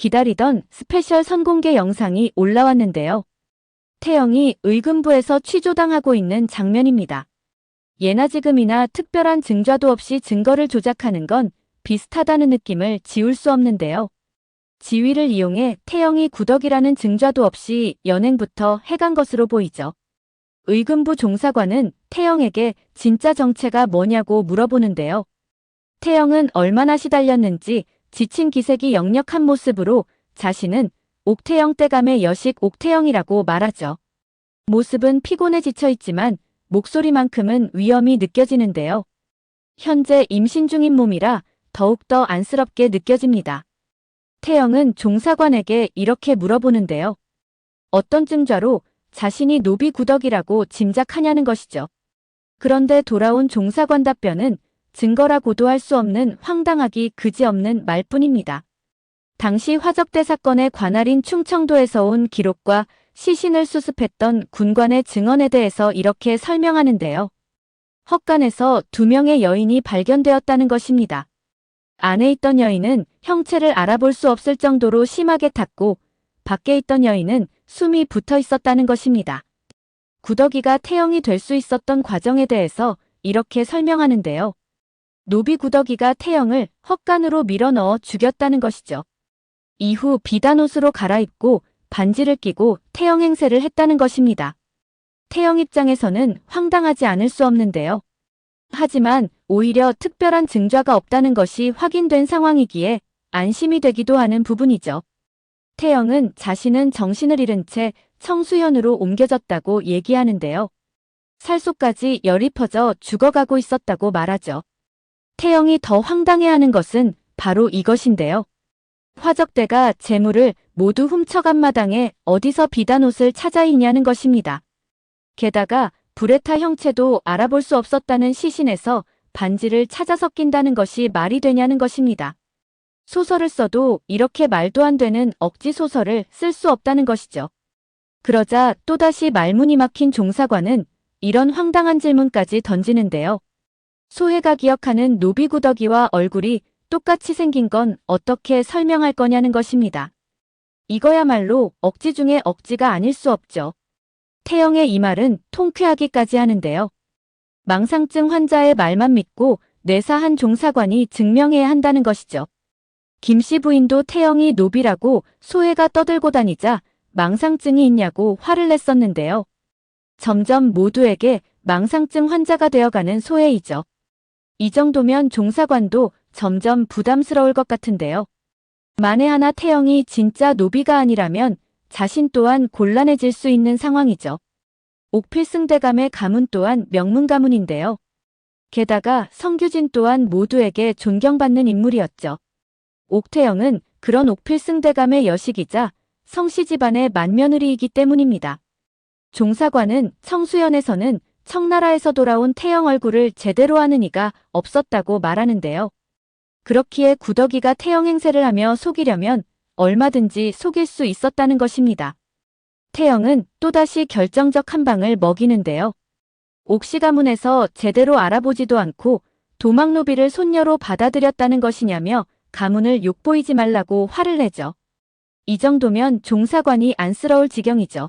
기다리던 스페셜 선공개 영상이 올라왔는데요. 태영이 의금부에서 취조당하고 있는 장면입니다. 예나 지금이나 특별한 증좌도 없이 증거를 조작하는 건 비슷하다는 느낌을 지울 수 없는데요. 지위를 이용해 태영이 구덕이라는 증좌도 없이 연행부터 해간 것으로 보이죠. 의금부 종사관은 태영에게 진짜 정체가 뭐냐고 물어보는데요. 태영은 얼마나 시달렸는지 지친 기색이 역력한 모습으로 자신은 옥태영 떼감의 여식 옥태영이라고 말하죠. 모습은 피곤해 지쳐있지만 목소리만큼은 위험이 느껴지는데요. 현재 임신 중인 몸이라 더욱더 안쓰럽게 느껴집니다. 태영은 종사관에게 이렇게 물어보는데요. 어떤 증좌로 자신이 노비구덕이라고 짐작하냐는 것이죠. 그런데 돌아온 종사관 답변은 증거라고도 할 수 없는 황당하기 그지없는 말뿐입니다. 당시 화적대 사건의 관할인 충청도에서 온 기록과 시신을 수습했던 군관의 증언에 대해서 이렇게 설명하는데요. 헛간에서 2명의 여인이 발견되었다는 것입니다. 안에 있던 여인은 형체를 알아볼 수 없을 정도로 심하게 탔고 밖에 있던 여인은 숨이 붙어 있었다는 것입니다. 구덕이가 태영이 될 수 있었던 과정에 대해서 이렇게 설명하는데요. 노비구덕이가 태영을 헛간으로 밀어넣어 죽였다는 것이죠. 이후 비단 옷으로 갈아입고 반지를 끼고 태영 행세를 했다는 것입니다. 태영 입장에서는 황당하지 않을 수 없는데요. 하지만 오히려 특별한 증좌가 없다는 것이 확인된 상황이기에 안심이 되기도 하는 부분이죠. 태영은 자신은 정신을 잃은 채 청수현으로 옮겨졌다고 얘기하는데요. 살속까지 열이 퍼져 죽어가고 있었다고 말하죠. 태영이 더 황당해하는 것은 바로 이것인데요. 화적대가 재물을 모두 훔쳐간 마당에 어디서 비단 옷을 찾아 입냐는 것입니다. 게다가 불에 타 형체도 알아볼 수 없었다는 시신에서 반지를 찾아서 낀다는 것이 말이 되냐는 것입니다. 소설을 써도 이렇게 말도 안 되는 억지 소설을 쓸 수 없다는 것이죠. 그러자 또다시 말문이 막힌 종사관은 이런 황당한 질문까지 던지는데요. 소혜가 기억하는 노비구덕이와 얼굴이 똑같이 생긴 건 어떻게 설명할 거냐는 것입니다. 이거야말로 억지 중에 억지가 아닐 수 없죠. 태영의 이 말은 통쾌하기까지 하는데요. 망상증 환자의 말만 믿고 뇌사한 종사관이 증명해야 한다는 것이죠. 김씨 부인도 태영이 노비라고 소혜가 떠들고 다니자 망상증이 있냐고 화를 냈었는데요. 점점 모두에게 망상증 환자가 되어가는 소혜이죠. 이 정도면 종사관도 점점 부담스러울 것 같은데요. 만에 하나 태영이 진짜 노비가 아니라면 자신 또한 곤란해질 수 있는 상황이죠. 옥필승대감의 가문 또한 명문가문인데요. 게다가 성규진 또한 모두에게 존경받는 인물이었죠. 옥태영은 그런 옥필승대감의 여식이자 성씨 집안의 맏며느리이기 때문입니다. 종사관은 청수연에서는 청나라에서 돌아온 태영 얼굴을 제대로 아는 이가 없었다고 말하는데요. 그렇기에 구덕이가 태영 행세를 하며 속이려면 얼마든지 속일 수 있었다는 것입니다. 태영은 또다시 결정적 한 방을 먹이는데요. 옥씨 가문에서 제대로 알아보지도 않고 도망노비를 손녀로 받아들였다는 것이냐며 가문을 욕보이지 말라고 화를 내죠. 이 정도면 종사관이 안쓰러울 지경이죠.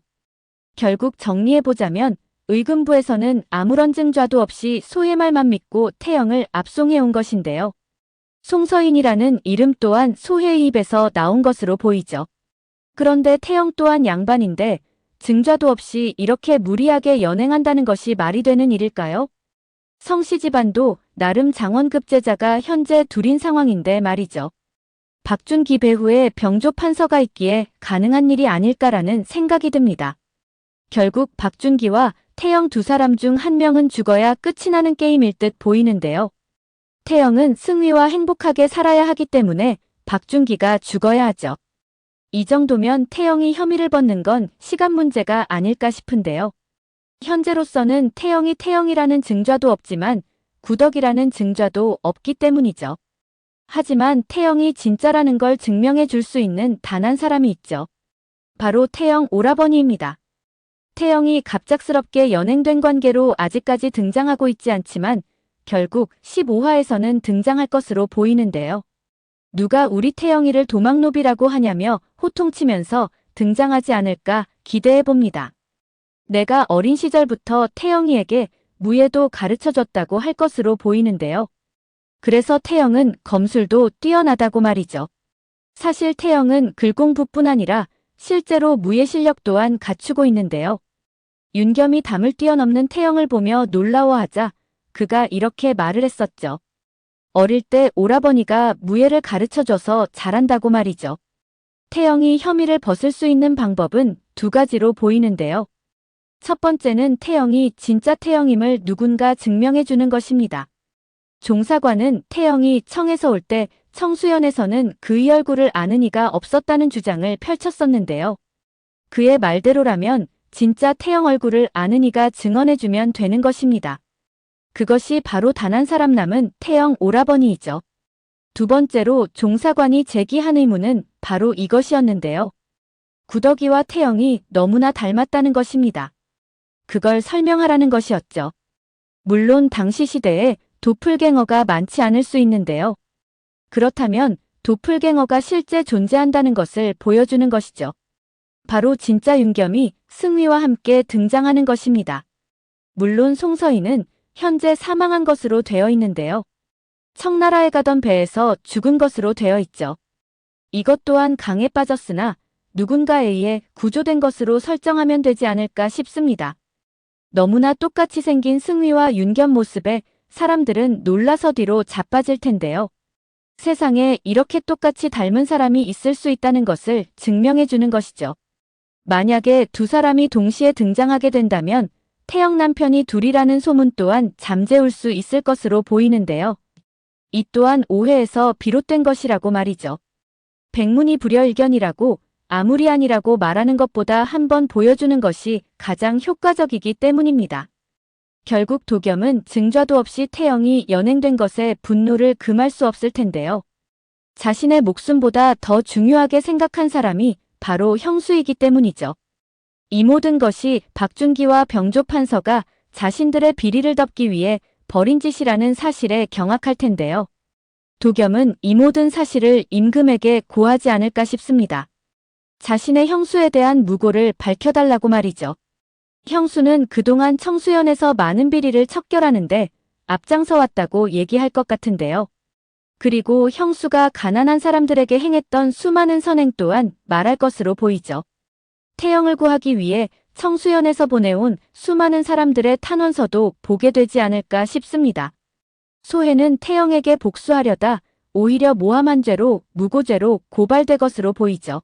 결국 정리해보자면 의금부에서는 아무런 증좌도 없이 소의 말만 믿고 태영을 압송해온 것인데요. 송서인이라는 이름 또한 소혜의 입에서 나온 것으로 보이죠. 그런데 태영 또한 양반인데 증좌도 없이 이렇게 무리하게 연행한다는 것이 말이 되는 일일까요? 성씨 집안도 나름 장원급 제자가 현재 둘인 상황인데 말이죠. 박준기 배후에 병조 판서가 있기에 가능한 일이 아닐까라는 생각이 듭니다. 결국 박준기와 태영 두 사람 중 한 명은 죽어야 끝이 나는 게임일 듯 보이는데요. 태영은 승위와 행복하게 살아야 하기 때문에 박준기가 죽어야 하죠. 이 정도면 태영이 혐의를 벗는 건 시간 문제가 아닐까 싶은데요. 현재로서는 태영이 태영이라는 증좌도 없지만 구덕이라는 증좌도 없기 때문이죠. 하지만 태영이 진짜라는 걸 증명해 줄 수 있는 단 한 사람이 있죠. 바로 태영 오라버니입니다. 태영이 갑작스럽게 연행된 관계로 아직까지 등장하고 있지 않지만 결국 15화에서는 등장할 것으로 보이는데요. 누가 우리 태영이를 도망노비라고 하냐며 호통치면서 등장하지 않을까 기대해봅니다. 내가 어린 시절부터 태영이에게 무예도 가르쳐줬다고 할 것으로 보이는데요. 그래서 태영은 검술도 뛰어나다고 말이죠. 사실 태영은 글공부뿐 아니라 실제로 무예 실력 또한 갖추고 있는데요. 윤겸이 담을 뛰어넘는 태영을 보며 놀라워하자 그가 이렇게 말을 했었죠. 어릴 때 오라버니가 무예를 가르쳐줘서 잘한다고 말이죠. 태영이 혐의를 벗을 수 있는 방법은 두 가지로 보이는데요. 첫 번째는 태영이 진짜 태영임을 누군가 증명해주는 것입니다. 종사관은 태영이 청에서 올 때 청수연에서는 그의 얼굴을 아는 이가 없었다는 주장을 펼쳤었는데요. 그의 말대로라면 진짜 태영 얼굴을 아는 이가 증언해주면 되는 것입니다. 그것이 바로 단 한 사람 남은 태영 오라버니이죠. 두 번째로 종사관이 제기한 의문은 바로 이것이었는데요. 구덕이와 태영이 너무나 닮았다는 것입니다. 그걸 설명하라는 것이었죠. 물론 당시 시대에 도플갱어가 많지 않을 수 있는데요. 그렇다면 도플갱어가 실제 존재한다는 것을 보여주는 것이죠. 바로 진짜 윤겸이 승위와 함께 등장하는 것입니다. 물론 송서인은 현재 사망한 것으로 되어 있는데요. 청나라에 가던 배에서 죽은 것으로 되어 있죠. 이것 또한 강에 빠졌으나 누군가에 의해 구조된 것으로 설정하면 되지 않을까 싶습니다. 너무나 똑같이 생긴 승위와 윤겸 모습에 사람들은 놀라서 뒤로 자빠질 텐데요. 세상에 이렇게 똑같이 닮은 사람이 있을 수 있다는 것을 증명해 주는 것이죠. 만약에 두 사람이 동시에 등장하게 된다면 태영 남편이 둘이라는 소문 또한 잠재울 수 있을 것으로 보이는데요. 이 또한 오해에서 비롯된 것이라고 말이죠. 백문이 불여일견이라고 아무리 아니라고 말하는 것보다 한번 보여주는 것이 가장 효과적이기 때문입니다. 결국 도겸은 증좌도 없이 태영이 연행된 것에 분노를 금할 수 없을 텐데요. 자신의 목숨보다 더 중요하게 생각한 사람이 바로 형수이기 때문이죠. 이 모든 것이 박준기와 병조 판서가 자신들의 비리를 덮기 위해 벌인 짓이라는 사실에 경악할 텐데요. 도겸은 이 모든 사실을 임금에게 고하지 않을까 싶습니다. 자신의 형수에 대한 무고를 밝혀달라고 말이죠. 형수는 그동안 청수연에서 많은 비리를 척결하는데 앞장서 왔다고 얘기할 것 같은데요. 그리고 형수가 가난한 사람들에게 행했던 수많은 선행 또한 말할 것으로 보이죠. 태영을 구하기 위해 청수연에서 보내온 수많은 사람들의 탄원서도 보게 되지 않을까 싶습니다. 소해는 태영에게 복수하려다 오히려 모함한 죄로 무고죄로 고발될 것으로 보이죠.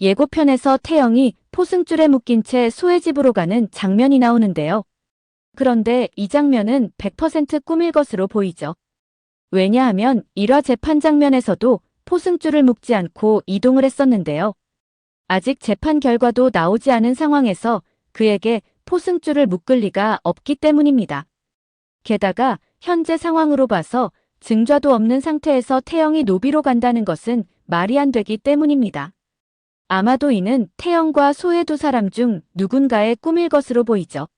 예고편에서 태영이 포승줄에 묶인 채 소해 집으로 가는 장면이 나오는데요. 그런데 이 장면은 100% 꿈일 것으로 보이죠. 왜냐하면 1화 재판 장면에서도 포승줄을 묶지 않고 이동을 했었는데요. 아직 재판 결과도 나오지 않은 상황에서 그에게 포승줄을 묶을 리가 없기 때문입니다. 게다가 현재 상황으로 봐서 증좌도 없는 상태에서 태영이 노비로 간다는 것은 말이 안 되기 때문입니다. 아마도 이는 태영과 소해 두 사람 중 누군가의 꿈일 것으로 보이죠.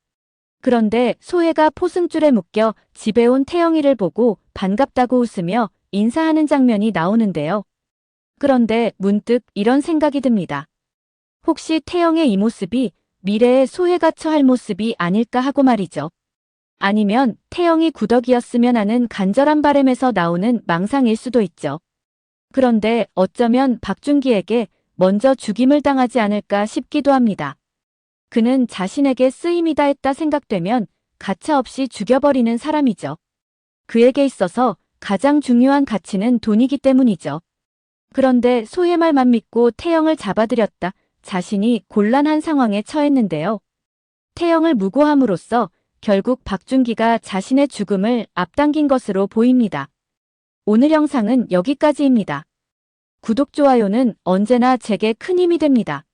그런데 소해가 포승줄에 묶여 집에 온 태영이를 보고 반갑다고 웃으며 인사하는 장면이 나오는데요. 그런데 문득 이런 생각이 듭니다. 혹시 태영의 이 모습이 미래의 소해가 처할 모습이 아닐까 하고 말이죠. 아니면 태영이 구덕이었으면 하는 간절한 바람에서 나오는 망상일 수도 있죠. 그런데 어쩌면 박준기에게 먼저 죽임을 당하지 않을까 싶기도 합니다. 그는 자신에게 쓰임이 다했다 생각되면 가차없이 죽여버리는 사람이죠. 그에게 있어서 가장 중요한 가치는 돈이기 때문이죠. 그런데 소의 말만 믿고 태영을 잡아들였다. 자신이 곤란한 상황에 처했는데요. 태영을 무고함으로써 결국 박준기가 자신의 죽음을 앞당긴 것으로 보입니다. 오늘 영상은 여기까지입니다. 구독, 좋아요는 언제나 제게 큰 힘이 됩니다.